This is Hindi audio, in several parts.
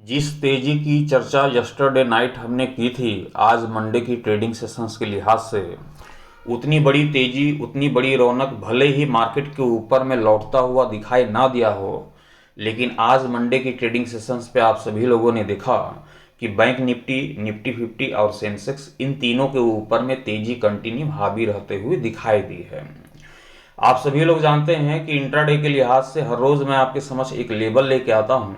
जिस तेजी की चर्चा यस्टरडे नाइट हमने की थी आज मंडे की ट्रेडिंग सेशंस के लिहाज से, उतनी बड़ी तेजी उतनी बड़ी रौनक भले ही मार्केट के ऊपर में लौटता हुआ दिखाई ना दिया हो, लेकिन आज मंडे की ट्रेडिंग सेशंस पे आप सभी लोगों ने देखा कि बैंक निफ्टी, निफ्टी 50 और सेंसेक्स इन तीनों के ऊपर में तेजी कंटिन्यू हावी रहते हुए दिखाई दी है। आप सभी लोग जानते हैं कि इंट्राडे के लिहाज से हर रोज मैं आपके समक्ष एक लेबल लेके आता हूं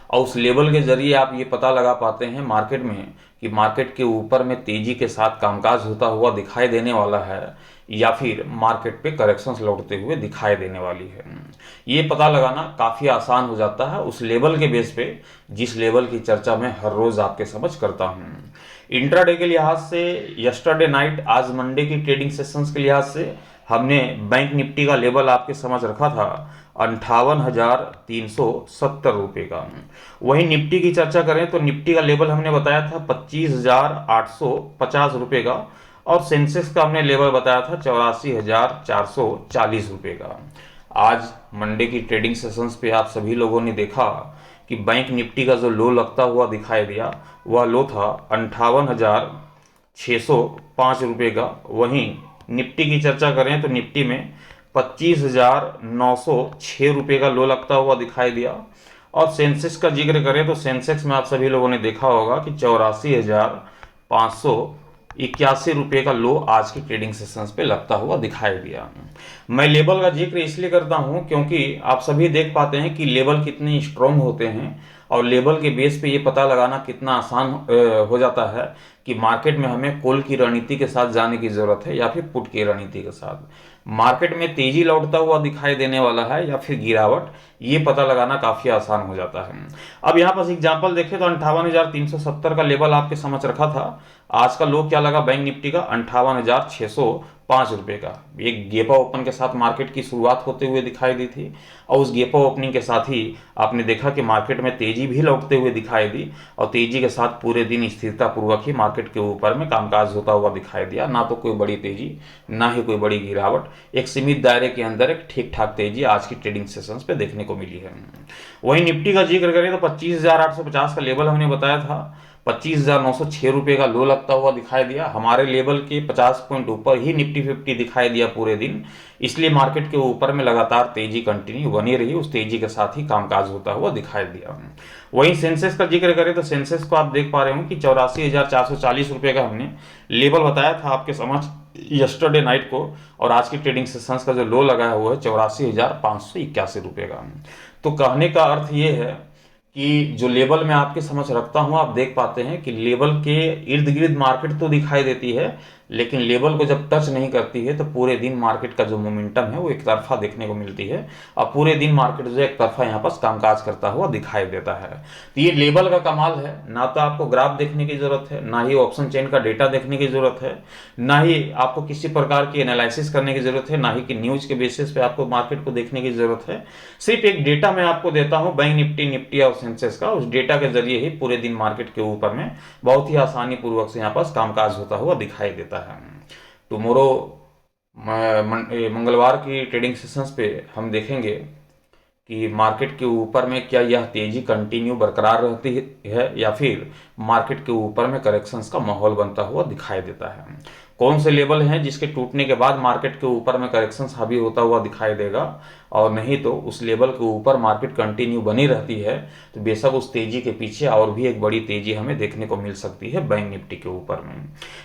और उस लेबल के जरिए आप ये पता लगा पाते हैं मार्केट में कि मार्केट के ऊपर में तेजी के साथ कामकाज होता हुआ दिखाई देने वाला है या फिर मार्केट पे करेक्शंस लौटते हुए दिखाई देने वाली है। ये पता लगाना काफ़ी आसान हो जाता है उस लेवल के बेस पे जिस लेवल की चर्चा मैं हर रोज़ आपके समझ करता हूँ। इंट्राडे के लिहाज से यस्टरडे नाइट आज मंडे की ट्रेडिंग सेशंस के लिहाज से हमने बैंक निफ्टी का लेवल आपके समझ रखा था 58,370 रुपये का। वहीं निफ्टी की चर्चा करें तो निफ्टी का लेवल हमने बताया था 25,850 रुपये का और सेंसेक्स का हमने लेवल बताया था 84,440 रुपये का। आज मंडे की ट्रेडिंग सेशंस पे आप सभी लोगों ने देखा कि बैंक निफ्टी का जो लो लगता हुआ दिखाई दिया वह लो था 58,605 रुपये का। वहीं निफ्टी की चर्चा करें तो निफ्टी में 25,906 रुपये का लो लगता हुआ दिखाई दिया और सेंसेक्स का जिक्र करें तो सेंसेक्स में आप सभी लोगों ने देखा होगा कि 84,581 रुपये का लो आज की ट्रेडिंग सेशंस पे लगता हुआ दिखाई दिया। मैं लेवल का जिक्र इसलिए करता हूं क्योंकि आप सभी देख पाते हैं कि लेवल कितने स्ट्रॉन्ग होते हैं और लेवल के बेस पे ये पता लगाना कितना आसान हो जाता है कि मार्केट में हमें कॉल की रणनीति के साथ जाने की जरूरत है या फिर पुट की रणनीति के साथ। मार्केट में तेजी लौटता हुआ दिखाई देने वाला है या फिर गिरावट, ये पता लगाना काफी आसान हो जाता है। अब यहाँ पर एग्जांपल देखें तो 58,370 का लेवल आपके समझ रखा था। आज का लो क्या लगा बैंक निफ्टी का 58,605 रुपये का। एक गेपा ओपन के साथ मार्केट की शुरुआत होते हुए दिखाई दी थी और उस गेपा ओपनिंग के साथ ही आपने देखा कि मार्केट में तेजी भी लौटते हुए दिखाई दी और तेजी के साथ पूरे दिन स्थिरता पूर्वक ही मार्केट के ऊपर में कामकाज होता हुआ दिखाई दिया। ना तो कोई बड़ी तेजी ना ही कोई बड़ी गिरावट, एक सीमित दायरे के अंदर एक ठीक ठाक तेजी आज की ट्रेडिंग सेशंस पे देखने को मिली है। वहीं निफ्टी का जिक्र करें तो 25,850 का लेवल हमने बताया था, 25,906 रुपये का लो लगता हुआ दिखाई दिया। हमारे लेवल के 50 पॉइंट ऊपर ही निफ्टी 50 दिखाई दिया पूरे दिन, इसलिए मार्केट के ऊपर में लगातार तेजी कंटिन्यू बनी रही, उस तेजी के साथ ही कामकाज होता हुआ दिखाई दिया। वहीं सेंसेक्स का जिक्र करें तो सेंसेक्स को आप देख पा रहे हो कि 84,440 रुपये का हमने लेवल बताया था आपके समझ यस्टरडे नाइट को और आज की ट्रेडिंग सेशंस का जो लो लगाया हुआ है 84,581 रुपये का। तो कहने का अर्थ ये है कि जो लेवल मैं आपके समझ रखता हूं आप देख पाते हैं कि लेवल के इर्द गिर्द मार्केट तो दिखाई देती है, लेकिन लेवल को जब टच नहीं करती है तो पूरे दिन मार्केट का जो मोमेंटम है वो एक तरफा देखने को मिलती है और पूरे दिन मार्केट जो एक तरफा यहाँ पर कामकाज करता हुआ दिखाई देता है। तो ये लेवल का कमाल है, ना तो आपको ग्राफ देखने की जरूरत है, ना ही ऑप्शन चेन का डेटा देखने की जरूरत है, ना ही आपको किसी प्रकार की एनालिसिस करने की जरूरत है, ना ही कि न्यूज के बेसिस पे आपको मार्केट को देखने की जरूरत है। सिर्फ एक डेटा मैं आपको देता हूं बैंक निफ्टी, निफ्टी और सेंसेक्स का, उस डेटा के जरिए ही पूरे दिन मार्केट के ऊपर में बहुत ही आसानी पूर्वक से यहाँ पर कामकाज होता हुआ दिखाई देता है। टुमारो मंगलवार की ट्रेडिंग सेशंस पे हम देखेंगे कि मार्केट के ऊपर में क्या यह तेजी कंटिन्यू बरकरार रहती है या फिर मार्केट के ऊपर में करेक्शंस का माहौल बनता हुआ दिखाई देता है। कौन से लेवल हैं जिसके टूटने के बाद मार्केट के ऊपर में करेक्शंस हावी होता हुआ दिखाई देगा और नहीं तो उस लेवल के ऊपर मार्केट कंटिन्यू बनी रहती है तो बेशक उस तेजी के पीछे और भी एक बड़ी तेजी हमें देखने को मिल सकती है बैंक निफ्टी के ऊपर में।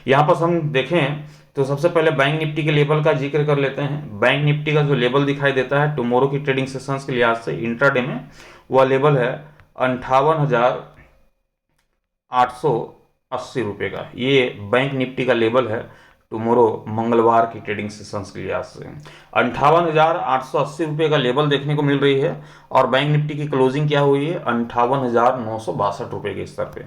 यहाँ पर हम देखें तो सबसे पहले बैंक निफ्टी के लेवल का जिक्र कर लेते हैं। बैंक निफ्टी का जो लेवल दिखाई देता है टुमारो की ट्रेडिंग सेशंस के लिहाज से इंट्राडे में, वह लेवल है 58,880 रुपये का। ये बैंक निफ्टी का लेवल है टुमारो मंगलवार की ट्रेडिंग सेशंस के लिहाज से 58,880 रुपये का लेवल देखने को मिल रही है और बैंक निफ्टी की क्लोजिंग क्या हुई है 58,962 रुपये के स्तर पे।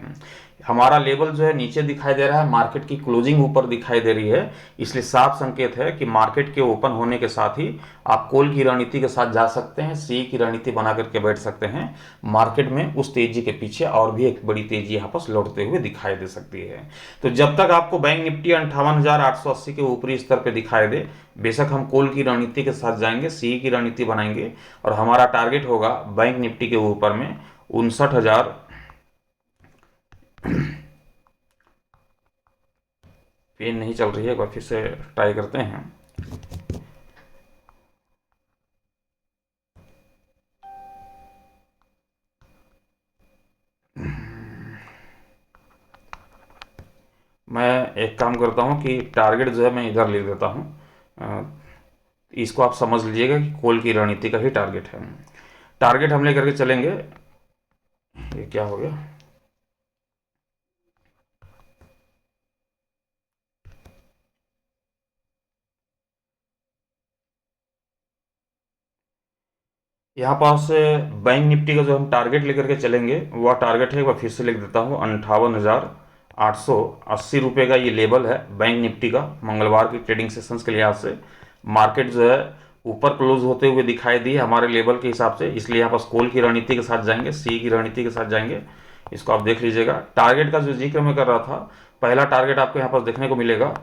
हमारा लेवल जो है नीचे दिखाई दे रहा है, मार्केट की क्लोजिंग ऊपर दिखाई दे रही है, इसलिए साफ संकेत है कि मार्केट के ओपन होने के साथ ही आप कॉल की रणनीति के साथ जा सकते हैं, सी की रणनीति बना करके बैठ सकते हैं। मार्केट में उस तेजी के पीछे और भी एक बड़ी तेजी यहाँ पर लौटते हुए दिखाई दे सकती है। तो जब तक आपको बैंक निफ्टी 58,880 के ऊपरी स्तर पर दिखाई दे, बेशक हम कॉल की रणनीति के साथ जाएंगे, सी की रणनीति बनाएंगे और हमारा टारगेट होगा बैंक निफ्टी के ऊपर में 59,000 पेन नहीं चल रही है, एक बार फिर से ट्राई करते हैं। मैं एक काम करता हूँ कि टारगेट जो है मैं इधर लिख देता हूँ। अ, इसको आप समझ लीजिएगा कि कोल की रणनीति का ही टारगेट है। टारगेट हम लेकर के चलेंगे। ये क्या हो गया? यहाँ पास बैंक निफ्टी का जो हम टारगेट लेकर के चलेंगे वह टारगेट है, एक बार फिर से लिख देता हूँ, 58,880 रुपये का ये लेवल है बैंक निफ्टी का। मंगलवार की ट्रेडिंग सेशंस के लिहाज से मार्केट जो है ऊपर क्लोज होते हुए दिखाई दी हमारे लेवल के हिसाब से, इसलिए यहाँ पास कॉल की रणनीति के साथ जाएंगे, सी की रणनीति के साथ जाएंगे। इसको आप देख लीजिएगा। टारगेट का जो जिक्र मैं कर रहा था, पहला टारगेट आपको यहाँ पास देखने को मिलेगा,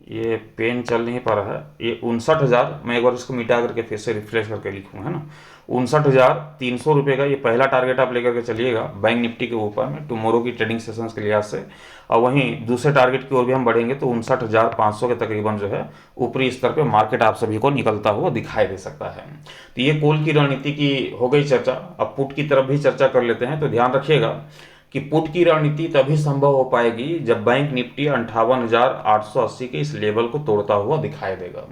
ये पेन चल नहीं पा रहा है, ये 59,000, मैं एक बार इसको मिटा करके फिर से रिफ्रेश करके लिखूँ, है ना। 59,300 रुपये का ये पहला टारगेट आप लेकर के चलिएगा बैंक निफ्टी के ऊपर में टुमारो की ट्रेडिंग सेशंस के लिहाज से। और वहीं दूसरे टारगेट की ओर भी हम बढ़ेंगे तो 59,500 के तकरीबन जो है ऊपरी स्तर पे मार्केट आप सभी को निकलता हुआ दिखाई दे सकता है। तो ये कॉल की रणनीति की हो गई चर्चा। अब पुट की तरफ भी चर्चा कर लेते हैं। तो ध्यान रखिएगा कि पुट की रणनीति तभी संभव हो पाएगी जब बैंक निफ्टी 58,880 के इस लेवल को तोड़ता हुआ दिखाई देगा।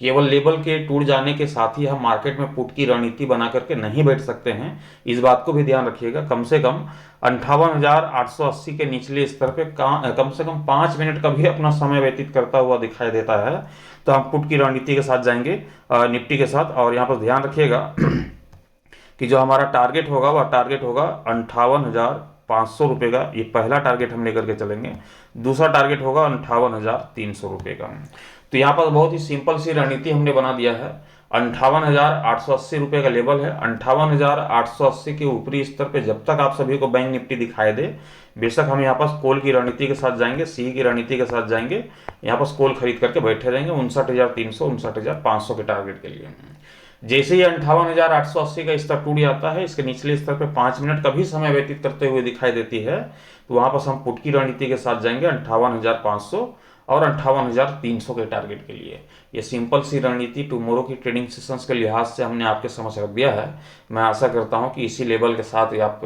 केवल लेवल के टूट जाने के साथ ही हम मार्केट में पुट की रणनीति बना करके नहीं बैठ सकते हैं, इस बात को भी ध्यान रखिएगा। कम से कम 58,880 के निचले स्तर पे कम से कम 5 मिनट का भी अपना समय व्यतीत करता हुआ दिखाई देता है तो हम पुट की रणनीति के साथ जाएंगे निफ्टी के साथ। और यहाँ पर ध्यान रखिएगा कि जो हमारा टारगेट होगा वह टारगेट होगा 58,500 रुपये का, ये पहला टारगेट हम लेकर के चलेंगे। दूसरा टारगेट होगा 58,300 रुपये का। तो यहाँ पर बहुत ही सिंपल सी रणनीति हमने बना दिया है। 58,880 रुपये का लेवल है। 58,880 के ऊपरी स्तर पे जब तक आप सभी को बैंक निफ्टी दिखाई दे, बेशक हम यहाँ पास कॉल की रणनीति के साथ जाएंगे, सी की रणनीति के साथ जाएंगे, यहाँ पास कॉल खरीद करके बैठे रहेंगे 59,300 59,500 के टारगेट के लिए। जैसे ही 58,880 का स्तर टूट जाता है, इसके निचले स्तर पे 5 मिनट का भी समय व्यतीत करते हुए दिखाई देती है, तो वहां पर हम पुट की रणनीति के साथ जाएंगे 58,500 और 58,300 के टारगेट के लिए। ये सिंपल सी रणनीति टुमारो की ट्रेडिंग सेशंस के लिहाज से हमने आपके समझ रख दिया है। मैं आशा करता हूं कि इसी लेवल के साथ आप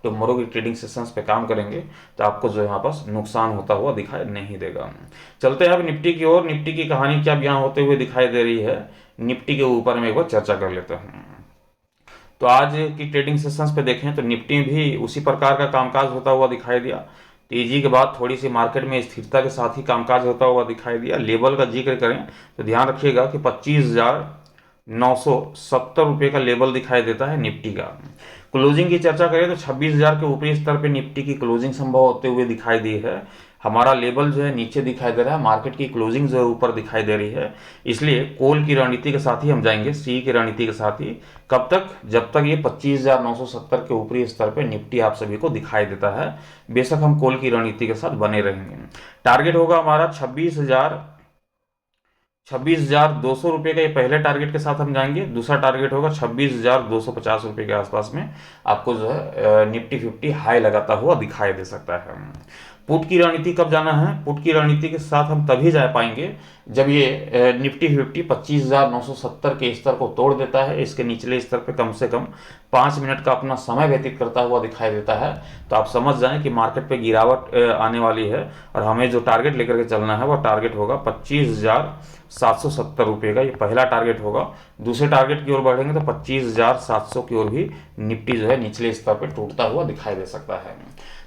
टुमारो की ट्रेडिंग सेशंस पे काम करेंगे तो आपको जो यहाँ पास नुकसान होता हुआ दिखाई नहीं देगा। चलते हैं अब निफ्टी की ओर। निफ्टी की कहानी क्या बयां होते हुए दिखाई दे रही है, निफ्टी के ऊपर में एक बार चर्चा कर लेते हैं। तो आज की ट्रेडिंग सेशंस पे देखें तो निफ्टी में भी उसी प्रकार का कामकाज होता हुआ दिखाई दिया। तेजी के बाद थोड़ी सी मार्केट में स्थिरता के साथ ही कामकाज होता हुआ दिखाई दिया। लेवल का जिक्र करें तो ध्यान रखिएगा कि 25,970 रुपये का लेवल दिखाई देता है निफ्टी का। क्लोजिंग की चर्चा करें तो 26,000 के ऊपरी स्तर पे निफ्टी की क्लोजिंग संभव होते हुए दिखाई दी है। हमारा लेवल जो है नीचे दिखाई दे रहा है, मार्केट की क्लोजिंग जो है ऊपर दिखाई दे रही है, इसलिए कॉल की रणनीति के साथ ही हम जाएंगे, सी की रणनीति के साथ ही। कब तक? जब तक ये 25,970 के ऊपरी स्तर पे निफ्टी आप सभी को दिखाई देता है, बेशक हम कॉल की रणनीति के साथ बने रहेंगे। टारगेट होगा हमारा 26,200 रुपये का, ये पहले टारगेट के साथ हम जाएंगे। दूसरा टारगेट होगा 26,250 रुपये के आसपास में आपको जो है निफ्टी 50 हाई लगाता हुआ दिखाई दे सकता है। पुट की रणनीति कब जाना है? पुट की रणनीति के साथ हम तभी जा पाएंगे जब ये निफ्टी 50 25,970 के स्तर को तोड़ देता है, इसके निचले स्तर पे कम से कम 5 मिनट का अपना समय व्यतीत करता हुआ दिखाई देता है, तो आप समझ जाएं कि मार्केट पे गिरावट आने वाली है। और हमें जो टारगेट लेकर के चलना है वह टारगेट होगा 25,770 रुपये का, ये पहला टारगेट होगा। दूसरे टारगेट की ओर बढ़ेंगे तो 25,700 की ओर भी निफ्टी जो है निचले स्तर पर टूटता हुआ दिखाई दे सकता है।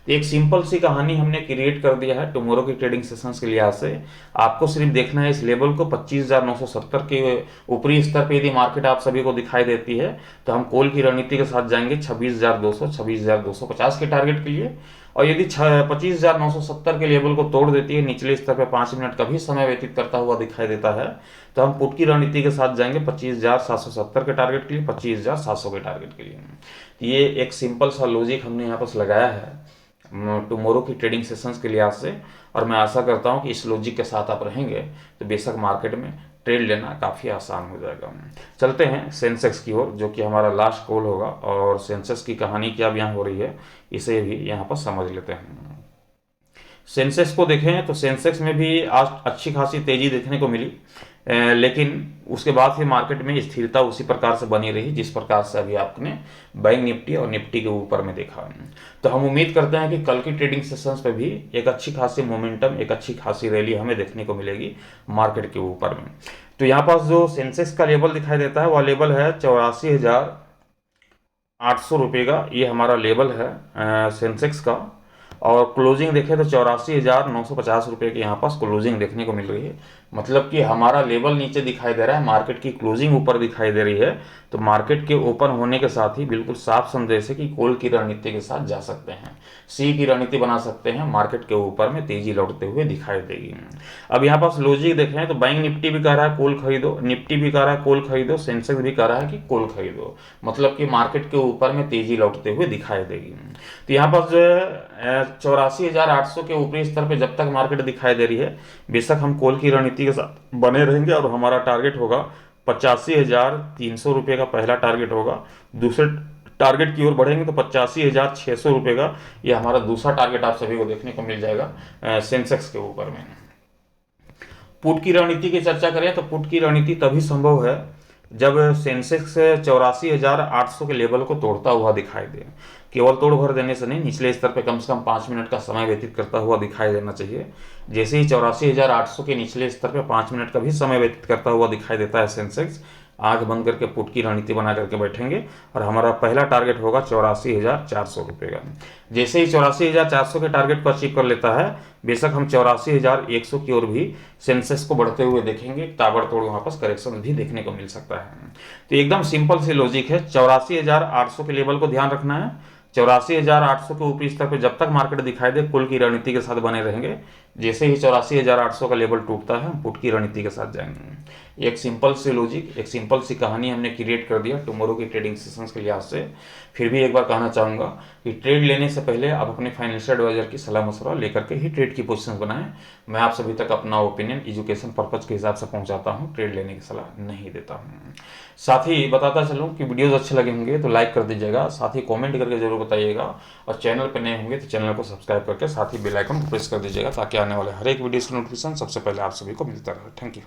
तो एक सिंपल सी कहानी हमने क्रिएट कर दिया है टुमारो की ट्रेडिंग सेशंस के लिहाज से। आपको सिर्फ देखना है इस लेवल को, 25,970 के ऊपरी स्तर पे यदि मार्केट आप सभी को दिखाई देती है तो हम कॉल की रणनीति के साथ जाएंगे 26,200 26,250 के टारगेट के लिए। और यदि 25,970 के लेवल को तोड़ देती है, निचले स्तर पे 5 मिनट का भी समय व्यतीत करता हुआ दिखाई देता है, तो हम पुट की रणनीति के साथ जाएंगे 25,770 के टारगेट के लिए, 25,700 के टारगेट के लिए। ये एक सिंपल सा लॉजिक हमने यहाँ पर लगाया है टुमारो की ट्रेडिंग सेशंस के लिहाज से, और मैं आशा करता हूं कि इस लॉजिक के साथ आप रहेंगे तो बेशक मार्केट में ट्रेड लेना काफ़ी आसान हो जाएगा। चलते हैं सेंसेक्स की ओर, जो कि हमारा लास्ट कॉल होगा, और सेंसेक्स की कहानी क्या यहाँ हो रही है इसे भी यहाँ पर समझ लेते हैं। सेंसेक्स को देखें तो सेंसेक्स में भी आज अच्छी खासी तेजी देखने को मिली, लेकिन उसके बाद फिर मार्केट में स्थिरता उसी प्रकार से बनी रही जिस प्रकार से अभी आपने बैंक निफ्टी और निफ्टी के ऊपर में देखा। तो हम उम्मीद करते हैं कि कल की ट्रेडिंग सेशंस पे भी एक अच्छी खासी मोमेंटम, एक अच्छी खासी रैली हमें देखने को मिलेगी मार्केट के ऊपर में। तो यहाँ पास जो सेंसेक्स का लेवल दिखाई देता है वह लेवल है 84,800 रुपये का, ये हमारा लेवल है सेंसेक्स का। और क्लोजिंग देखें तो 84,950 रुपये के यहाँ पास क्लोजिंग देखने को मिल रही है। मतलब कि हमारा लेवल नीचे दिखाई दे रहा है, मार्केट की क्लोजिंग ऊपर दिखाई दे रही है। तो मार्केट के ओपन होने के साथ ही बिल्कुल साफ संदेश है कि कॉल की रणनीति के साथ जा सकते हैं, सी की रणनीति बना सकते हैं, मार्केट के ऊपर में तेजी लौटते हुए दिखाई देगी। अब यहाँ पास लॉजिक देखें तो बैंक निफ्टी भी कह रहा है कॉल खरीदो, निफ्टी भी कह रहा है कॉल खरीदो, सेंसेक्स भी कह रहा है कि कॉल खरीदो, मतलब कि मार्केट के ऊपर में तेजी लौटते हुए दिखाई देगी। तो यहाँ पास जो है 84,800 के ऊपरी स्तर पे जब तक मार्केट दिखाई दे रही है, बेशक हम कॉल की रणनीति के साथ बने रहेंगे और हमारा टारगेट होगा 85,300 रुपये का पहला टारगेट होगा। दूसरे टारगेट की ओर बढ़ेंगे तो 85,600 रुपये का ये हमारा दूसरा टारगेट आप सभी को देखने को मिल जाएगा सेंसेक्स के ऊपर में। पुट की रणनीति की चर्चा करें तो पुट की रणनीति तभी संभव है जब सेंसेक्स 84,800 के लेवल को तोड़ता हुआ दिखाई दे। केवल तोड़ भर देने से नहीं, निचले स्तर पे कम से कम 5 मिनट का समय व्यतीत करता हुआ दिखाई देना चाहिए। जैसे ही 84,800 के निचले स्तर पे 5 मिनट का भी समय व्यतीत करता हुआ दिखाई देता है सेंसेक्स, आंख बंद करके पुट की रणनीति बना करके बैठेंगे और हमारा पहला टारगेट होगा 84,400 रुपये का। जैसे ही 84,400 के टारगेट को अचीव कर लेता है, बेशक हम 84,100 की ओर भी सेंसेक्स को बढ़ते हुए देखेंगे, ताबड़तोड़ वहाँ पर करेक्शन भी देखने को मिल सकता है। तो एकदम सिंपल सी लॉजिक है, 84,800 के लेवल को ध्यान रखना है। 84,800 के ऊपरी स्तर पर जब तक मार्केट दिखाई दे कुल की रणनीति के साथ बने रहेंगे। जैसे ही 84,800 का लेवल टूटता है हम पुट की रणनीति के साथ जाएंगे। एक सिंपल सी लॉजिक, एक सिंपल सी कहानी हमने क्रिएट कर दिया टुमारो की ट्रेडिंग सेशंस के लिहाज से। फिर भी एक बार कहना चाहूँगा कि ट्रेड लेने से पहले आप अपने फाइनेंशियल एडवाइजर की सलाह मशवरा लेकर के ही ट्रेड की पोजीशंस बनाएं। मैं आप सभी तक अपना ओपिनियन एजुकेशन पर्पज के हिसाब से पहुंचाता हूं, ट्रेड लेने की सलाह नहीं देता हूं। साथ ही बताता चलूं कि वीडियोस अच्छे लगे होंगे तो लाइक कर दीजिएगा, साथ ही कमेंट करके जरूर बताइएगा, और चैनल पर नए होंगे तो चैनल को सब्सक्राइब करके साथ ही बेल आइकन को प्रेस कर दीजिएगा ताकि आने वाले हर एक वीडियो की नोटिफिकेशन सबसे पहले आप सभी को मिलता रहे। Thank you.